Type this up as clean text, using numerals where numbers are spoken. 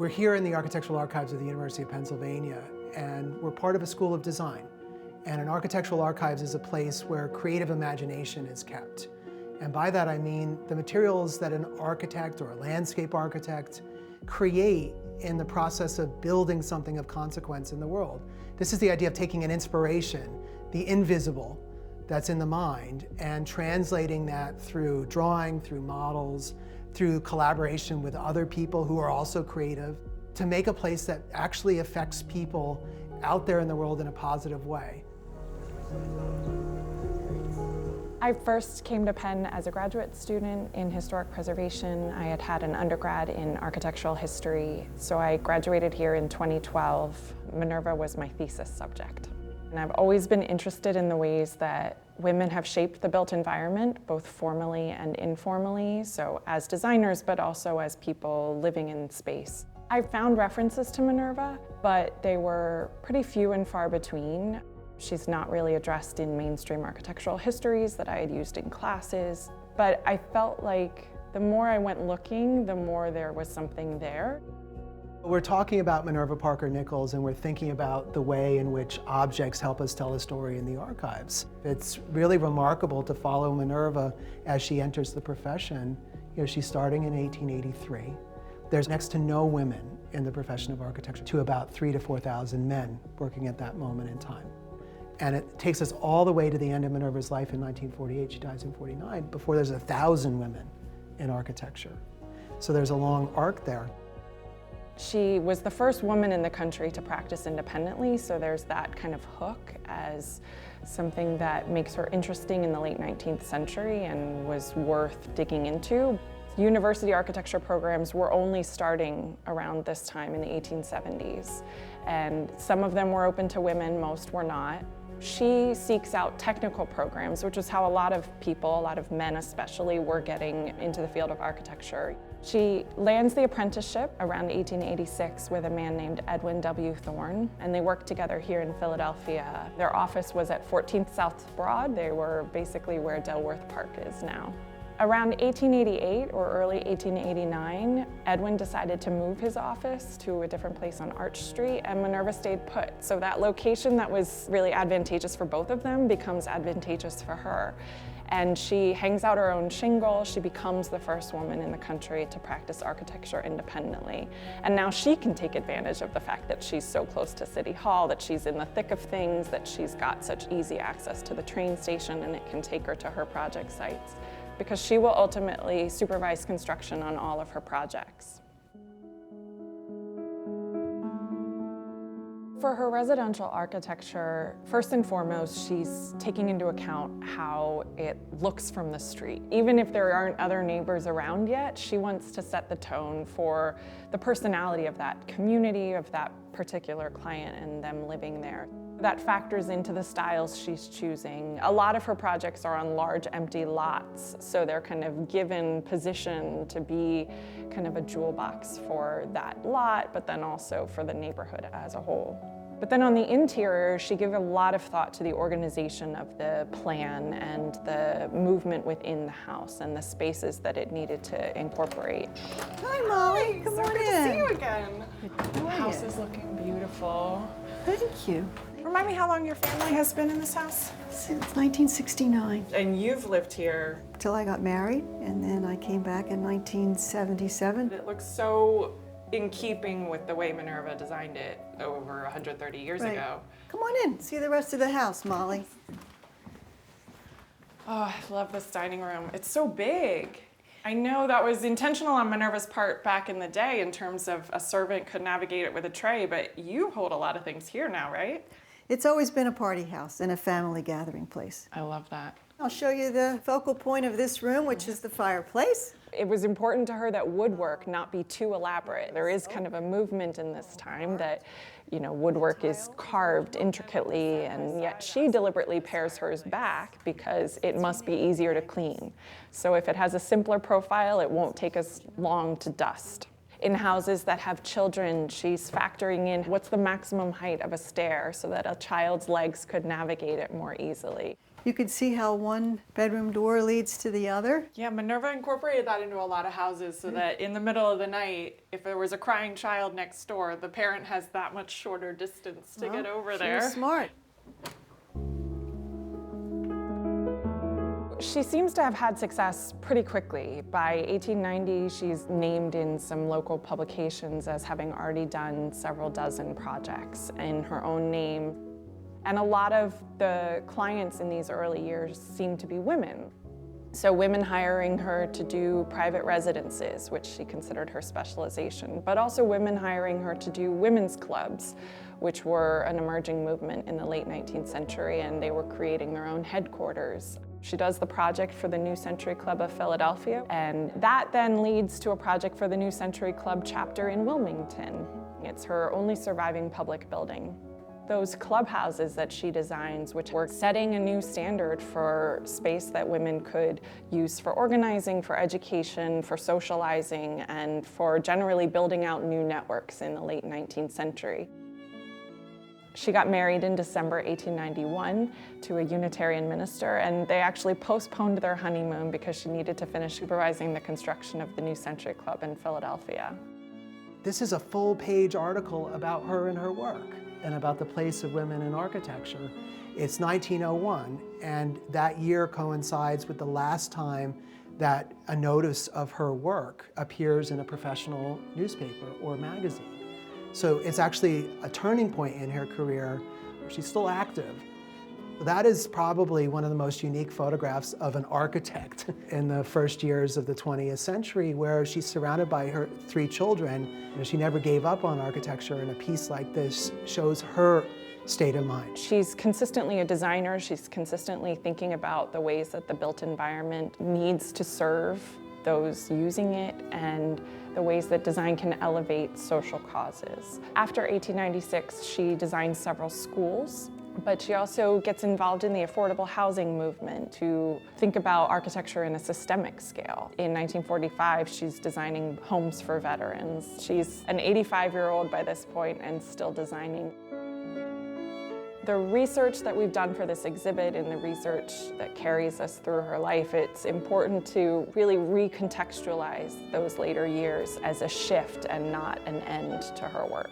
We're here in the Architectural Archives of the University of Pennsylvania, and we're part of a school of design. And an architectural archives is a place where creative imagination is kept. And by that I mean the materials that an architect or a landscape architect create in the process of building something of consequence in the world. This is the idea of taking an inspiration, the invisible that's in the mind, and translating that through drawing, through models, through collaboration with other people who are also creative, to make a place that actually affects people out there in the world in a positive way. I first came to Penn as a graduate student in historic preservation. I had had an undergrad in architectural history, so I graduated here in 2012. Minerva was my thesis subject. And I've always been interested in the ways that women have shaped the built environment, both formally and informally, so as designers, but also as people living in space. I found references to Minerva, but they were pretty few and far between. She's not really addressed in mainstream architectural histories that I had used in classes, but I felt like the more I went looking, the more there was something there. We're talking about Minerva Parker Nichols, and we're thinking about the way in which objects help us tell a story in the archives. It's really remarkable to follow Minerva as she enters the profession. You know, she's starting in 1883. There's next to no women in the profession of architecture, to about 3,000 to 4,000 men working at that moment in time. And it takes us all the way to the end of Minerva's life in 1948. She dies in 49, before there's 1,000 women in architecture. So there's a long arc there. She was the first woman in the country to practice independently, so there's that kind of hook as something that makes her interesting in the late 19th century and was worth digging into. University architecture programs were only starting around this time in the 1870s, and some of them were open to women, most were not. She seeks out technical programs, which is how a lot of people, a lot of men especially, were getting into the field of architecture. She lands the apprenticeship around 1886 with a man named Edwin W. Thorne, and they worked together here in Philadelphia. Their office was at 14th South Broad. They were basically where Delworth Park is now. Around 1888 or early 1889, Edwin decided to move his office to a different place on Arch Street, and Minerva stayed put. So that location that was really advantageous for both of them becomes advantageous for her. And she hangs out her own shingle. She becomes the first woman in the country to practice architecture independently. And now she can take advantage of the fact that she's so close to City Hall, that she's in the thick of things, that she's got such easy access to the train station, and it can take her to her project sites, because she will ultimately supervise construction on all of her projects. For her residential architecture, first and foremost, she's taking into account how it looks from the street. Even if there aren't other neighbors around yet, she wants to set the tone for the personality of that community, of that particular client and them living there. That factors into the styles she's choosing. A lot of her projects are on large empty lots, so they're kind of given position to be kind of a jewel box for that lot, but then also for the neighborhood as a whole. But then on the interior, she gave a lot of thought to the organization of the plan and the movement within the house and the spaces that it needed to incorporate. Hi, Molly. Come on in. Good to see you again. The house is looking beautiful. Thank you. Remind me how long your family has been in this house? Since 1969. And you've lived here. Till I got married, and then I came back in 1977. It looks so in keeping with the way Minerva designed it over 130 years ago. Come on in, see the rest of the house, Molly. Oh, I love this dining room. It's so big. I know that was intentional on Minerva's part back in the day in terms of a servant could navigate it with a tray, but you hold a lot of things here now, right? It's always been a party house and a family gathering place. I love that. I'll show you the focal point of this room, which is the fireplace. It was important to her that woodwork not be too elaborate. There is kind of a movement in this time that, you know, woodwork is carved intricately, and yet she deliberately pares hers back because it must be easier to clean. So if it has a simpler profile, it won't take as long to dust. In houses that have children, she's factoring in what's the maximum height of a stair so that a child's legs could navigate it more easily. You could see how one bedroom door leads to the other. Yeah, Minerva incorporated that into a lot of houses so that in the middle of the night, if there was a crying child next door, the parent has that much shorter distance to get over She there. was smart. She seems to have had success pretty quickly. By 1890, she's named in some local publications as having already done several dozen projects in her own name. And a lot of the clients in these early years seem to be women. So women hiring her to do private residences, which she considered her specialization, but also women hiring her to do women's clubs, which were an emerging movement in the late 19th century, and they were creating their own headquarters. She does the project for the New Century Club of Philadelphia, and that then leads to a project for the New Century Club chapter in Wilmington. It's her only surviving public building. Those clubhouses that she designs, which were setting a new standard for space that women could use for organizing, for education, for socializing, and for generally building out new networks in the late 19th century. She got married in December 1891 to a Unitarian minister, and they actually postponed their honeymoon because she needed to finish supervising the construction of the New Century Club in Philadelphia. This is a full-page article about her and her work and about the place of women in architecture. It's 1901, and that year coincides with the last time that a notice of her work appears in a professional newspaper or magazine. So it's actually a turning point in her career where she's still active. That is probably one of the most unique photographs of an architect in the first years of the 20th century, where she's surrounded by her 3 children. She never gave up on architecture, and a piece like this shows her state of mind. She's consistently a designer. She's consistently thinking about the ways that the built environment needs to serve those using it and the ways that design can elevate social causes. After 1896, she designed several schools, but she also gets involved in the affordable housing movement to think about architecture in a systemic scale. In 1945, she's designing homes for veterans. She's an 85-year-old by this point and still designing. The research that we've done for this exhibit and the research that carries us through her life, it's important to really recontextualize those later years as a shift and not an end to her work.